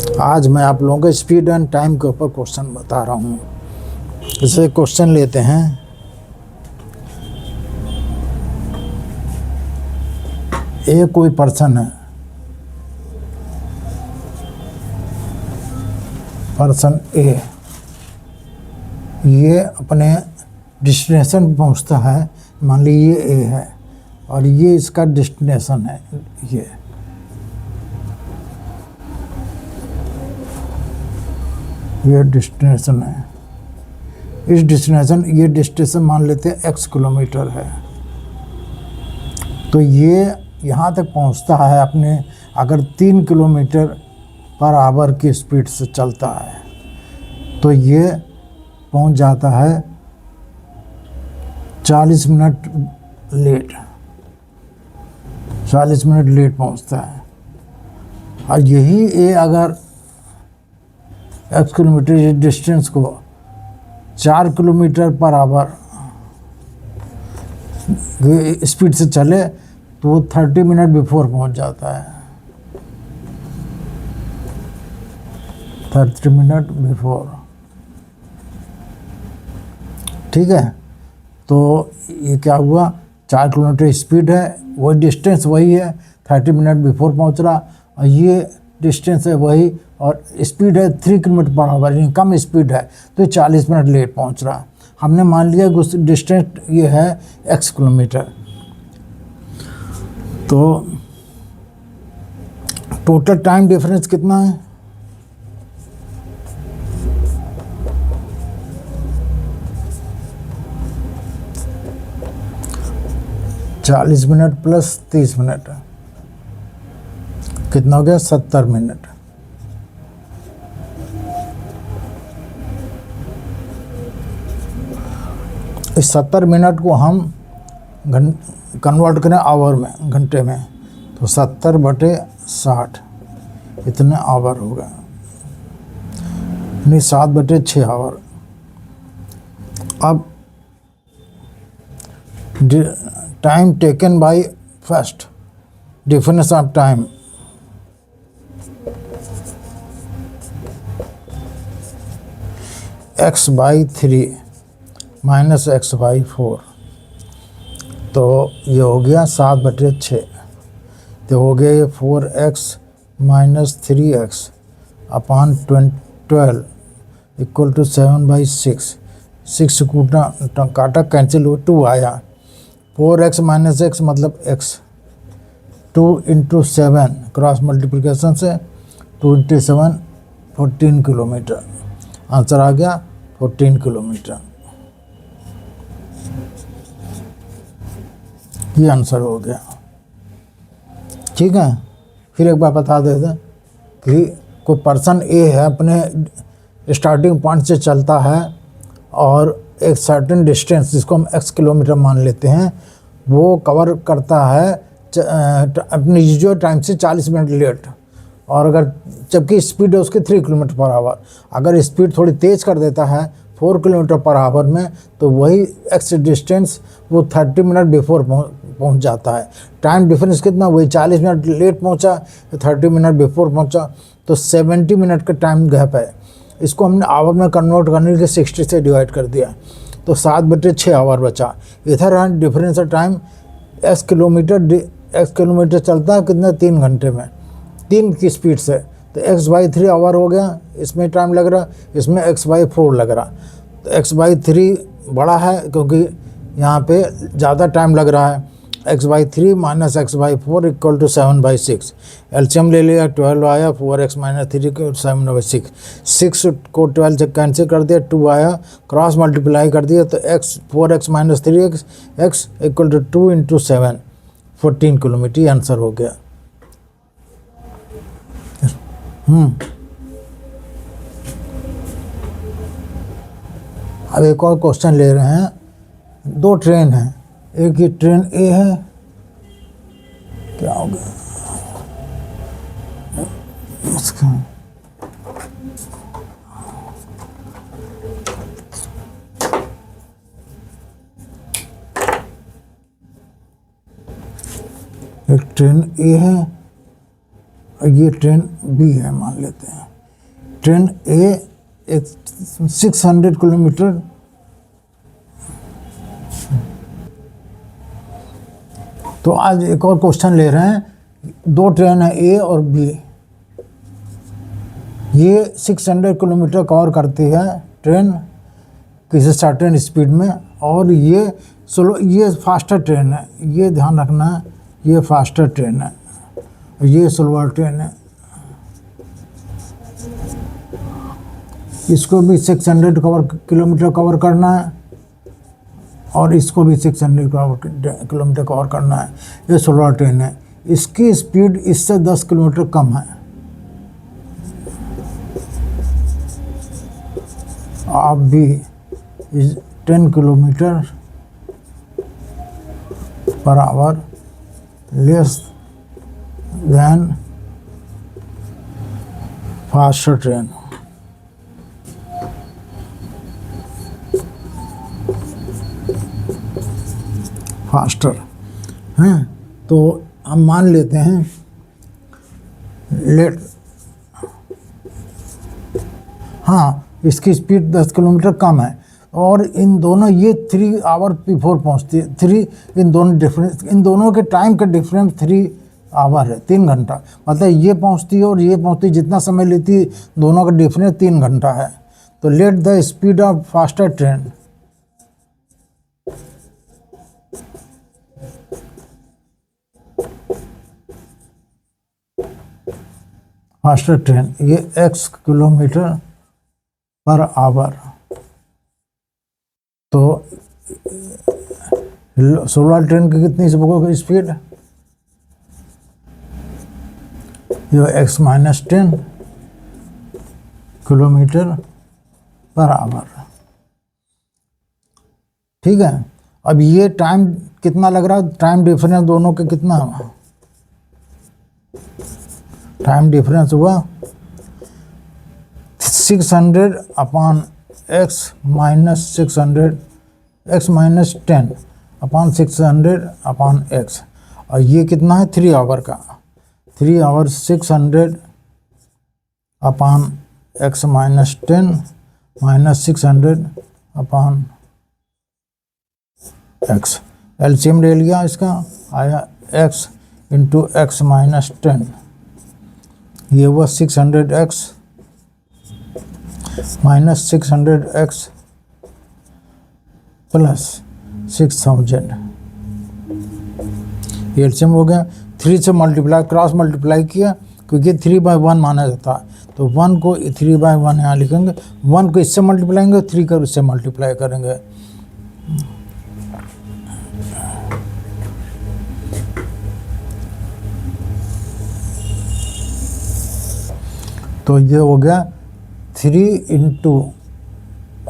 आज मैं आप लोगों को स्पीड एंड टाइम के ऊपर क्वेश्चन बता रहा हूँ। इसे क्वेश्चन लेते हैं। ये कोई पर्सन है, पर्सन ए, ये अपने डेस्टिनेशन पे पहुँचता है। मान लीजिए ये ए है और ये इसका डेस्टिनेशन है। ये डेस्टिनेशन है। इस डेस्टिनेशन, ये डेस्टिनेशन मान लेते हैं x किलोमीटर है। तो ये यहाँ तक पहुँचता है अपने, अगर 3 किलोमीटर पर आवर की स्पीड से चलता है तो ये पहुँच जाता है 40 मिनट लेट, 40 मिनट लेट पहुँचता है। और यही ये अगर x किलोमीटर डिस्टेंस को 4 किलोमीटर पर आवर स्पीड से चले तो वो 30 मिनट बिफोर पहुंच जाता है। 30 मिनट बिफोर, ठीक है। तो ये क्या हुआ, 4 किलोमीटर स्पीड है, वही डिस्टेंस वही है, 30 मिनट बिफोर पहुंच रहा। और ये डिस्टेंस है वही और स्पीड है 3 किलोमीटर पर आवर, यानी कम स्पीड है, तो 40 मिनट लेट पहुंच रहा। हमने मान लिया कि डिस्टेंस ये है x किलोमीटर। तो टोटल टाइम डिफरेंस कितना है, चालीस मिनट प्लस 30 मिनट कितना हो गया, 70 मिनट। इस 70 मिनट को हम कन्वर्ट करें आवर में, घंटे में, तो 70/60 इतने आवर हो गए, यानी 7/6 आवर। अब time taken by first, difference of time, x/3 minus x/4, तो ये हो गया 7/6। तो हो गया ये 4x minus 3x upon 12 equal to 7/6। 6 काटा कैंसिल हो, 2 आया। 4x माइनस x मतलब x, 2 × 7 क्रॉस मल्टीप्लिकेशन से 2 × 7 14 किलोमीटर। आंसर आ गया 14 किलोमीटर। ये आंसर हो गया, ठीक है। फिर एक बार बता देते कि कोई पर्सन ए है, अपने स्टार्टिंग पॉइंट से चलता है और एक सर्टेन डिस्टेंस, जिसको हम x किलोमीटर मान लेते हैं, वो कवर करता है अपने यूजुअल टाइम से 40 मिनट लेट। और अगर जबकि स्पीड है उसकी 3 किलोमीटर पर आवर, अगर स्पीड थोड़ी तेज़ कर देता है 4 किलोमीटर पर आवर में, तो वही x डिस्टेंस वो 30 मिनट बिफोर पहुंच जाता है। टाइम डिफरेंस कितना, वही 40 मिनट लेट पहुंचा, 30 मिनट बिफोर पहुंचा, तो 70 मिनट का टाइम गैप है। इसको हमने आवर में कन्वर्ट करने के लिए 60 से डिवाइड कर दिया, तो 7/6 आवर बचा। इधर difference of time x kilometre चलता है कितना, 3 घंटे में, 3 की स्पीड से, तो x/3 आवर हो गया। इसमें टाइम लग रहा, इसमें x/4 लग रहा। तो x/3 बड़ा है क्योंकि यहाँ पे ज़्यादा टाइम लग रहा है। x/3 minus x/4 equal to 7/6। LCM ले लिया, 12 आया, 4x माइनस 3 को 7/6। 6 को 12 से कैंसिल कर दिया, 2 आया, क्रॉस मल्टीप्लाई कर दिया, तो 4x minus 3x equal to 2 × 7 14 kilometre. Answer हो गया। अब एक और क्वेश्चन ले रहे हैं। 2 ट्रेन हैं, एक ये ट्रेन ए है, क्या हो गया इसका, एक ट्रेन ए है और ये ट्रेन बी है मान लेते हैं। ट्रेन ए 600 किलोमीटर तो आज एक और क्वेश्चन ले रहे हैं। दो ट्रेन है ए और बी, ये 600 किलोमीटर कवर करती है ट्रेन किसी सर्टेन स्पीड में, और ये फास्टर ट्रेन है, ये ध्यान रखना है, ये फास्टर ट्रेन है, ये स्लोअर ट्रेन है। इसको भी 600 किलोमीटर कवर करना है और इसको भी 600 किलोमीटर कवर करना है। ये स्लोअर ट्रेन है, इसकी स्पीड इससे 10 किलोमीटर कम है। आप भी 10 kilometre per hour less than faster train. Faster हैं तो हम मान लेते हैं इसकी स्पीड 10 किलोमीटर कम है और इन दोनों ये 3 आवर बिफोर पहुंचती है। इन दोनों के टाइम का डिफरेंस 3 आवर है, 3 घंटा। मतलब ये पहुंचती है और ये पहुंचती है, जितना समय लेती है दोनों का डिफरेंस 3 घंटा है। तो let the speed of faster train ये x किलोमीटर पर आवर। तो सोलर ट्रेन की कितनी स्पीड, ये x - 10 किलोमीटर पर आवर। ठीक है, अब ये टाइम कितना लग रहा है, टाइम डिफरेंस दोनों के कितना हुआ, टाइम डिफरेंस हुआ 600 upon x - 10 upon 600 upon x, और ये कितना है 3 आवर का। 3 hour 600 upon x - 10 minus 600 upon x। LCM ले लिया, इसका आया x इंटू x - 10, ये हुआ 600x माइनस 600x प्लस 6000। ये एलसीएम हो गया। 3 से क्रॉस मल्टीप्लाई किया, क्योंकि 3/1 माना जाता है, तो 1 को 3/1 यहाँ लिखेंगे, 1 को इससे मल्टीप्लाई करेंगे, 3 को इससे मल्टीप्लाई करेंगे। तो ये हो गया 3 इंटू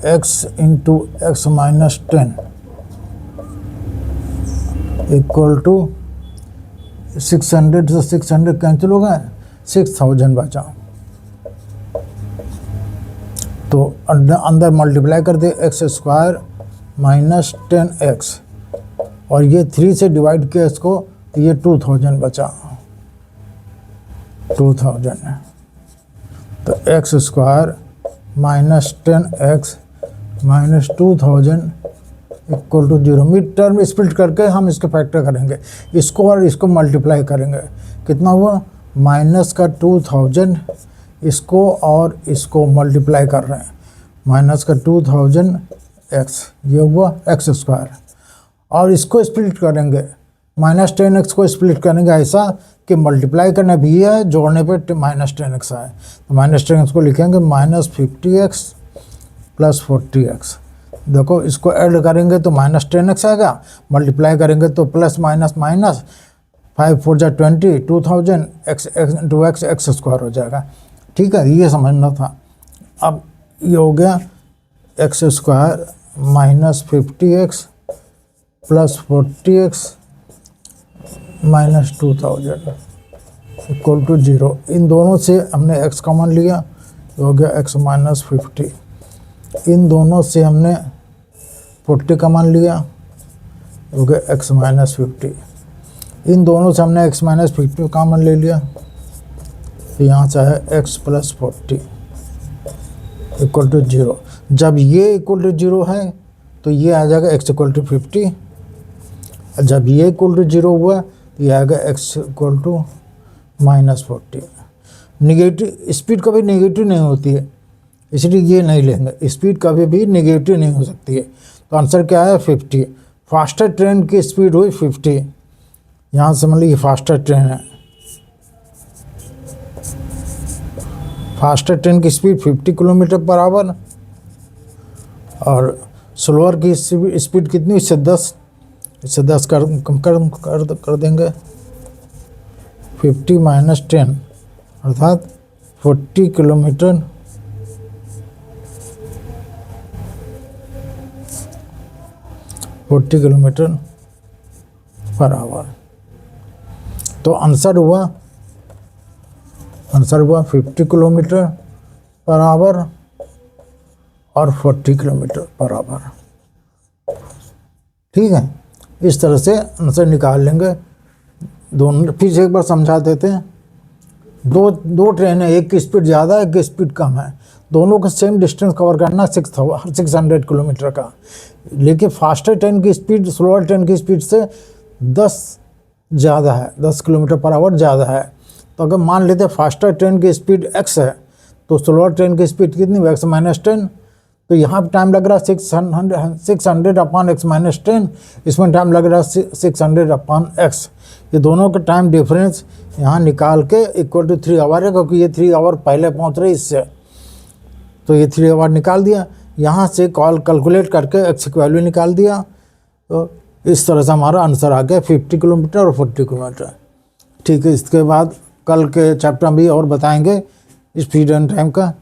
x - 10 इक्वल टू 600 से 600 कैंसिल हो गए, 6000 बचा। तो अंदर मल्टीप्लाई कर दे x² माइनस 10x, और ये 3 से डिवाइड किया इसको, तो ये 2000 बचा, 2000। तो x² minus 10x minus 2000 equal to 0। Mid term split करके हम इसके फैक्टर करेंगे, इसको और इसको मल्टीप्लाई करेंगे। कितना हुआ, माइनस का 2000, इसको और इसको मल्टीप्लाई कर रहे हैं, माइनस का 2000x, ये हुआ x²। और इसको स्प्लिट करेंगे, माइनस 10x को स्प्लिट करेंगे ऐसा कि मल्टीप्लाई करना भी है, जोड़ने पे माइनस 10x आए, तो माइनस 10x को लिखेंगे माइनस 50x प्लस 40x। देखो इसको ऐड करेंगे तो माइनस 10x आएगा, मल्टीप्लाई करेंगे तो प्लस माइनस माइनस, 5 4 जा 20, 2000 x इंटू x² हो जाएगा। ठीक है, ये समझना था। अब ये हो गया x² minus 50x plus 40x minus 2000 equal to 0। इन दोनों से हमने x कॉमन लिया, तो हो गया x - 50। इन दोनों से हमने 40 कॉमन लिया, हो गया x - 50। इन दोनों से हमने x - 50 कॉमन ले लिया, तो यहाँ से है x प्लस 40। Equal to 0। जब ये इक्वल टू 0 है तो ये आ जाएगा x इक्वल टू 50, और जब ये इक्वल टू 0 हुआ तो ये आएगा x equal to -40। Negative speed कभी नेगेटिव नहीं होती है, इसलिए ये नहीं लेंगे। स्पीड कभी भी नेगेटिव नहीं हो सकती है। तो आंसर क्या है 50। फास्टर ट्रेन की स्पीड हुई 50। यहाँ से मतलब ये फास्टर ट्रेन है, फास्टर ट्रेन की स्पीड 50 किलोमीटर पर आवर, और स्लोअर की स्पीड कितनी, इससे 10 कर देंगे। 50 - 10 अर्थात 40 किलोमीटर पर आवर। तो आंसर हुआ 50 किलोमीटर पर आवर और 40 किलोमीटर पर आवर। ठीक है, इस तरह से आंसर निकाल लेंगे। दोनों फिर से एक बार समझा देते हैं। दो ट्रेन है, एक की स्पीड ज़्यादा है, एक की स्पीड कम है। दोनों का सेम डिस्टेंस कवर करना 600 किलोमीटर का, लेकिन फास्टर ट्रेन की स्पीड स्लोअर ट्रेन की स्पीड से 10 ज़्यादा है, 10 किलोमीटर पर आवर ज़्यादा है। तो अगर मान लेते फास्टर ट्रेन की स्पीड x है तो स्लोअर ट्रेन की स्पीड कितनी, x - 10। तो यहाँ टाइम लग रहा है 600 अपॉन x - 10, इसमें टाइम लग रहा है 600 अपॉन x। ये दोनों का टाइम डिफरेंस यहाँ निकाल के इक्वल टू 3 आवर है, क्योंकि ये 3 आवर पहले पहुँच रहे इससे, तो ये 3 आवर निकाल दिया। यहाँ से कैलकुलेट करके x की वैल्यू निकाल दिया। तो इस तरह से हमारा आंसर आ गया 50 किलोमीटर और 40 किलोमीटर। ठीक है, इसके बाद कल के चैप्टर में भी और बताएंगे स्पीड एंड टाइम का।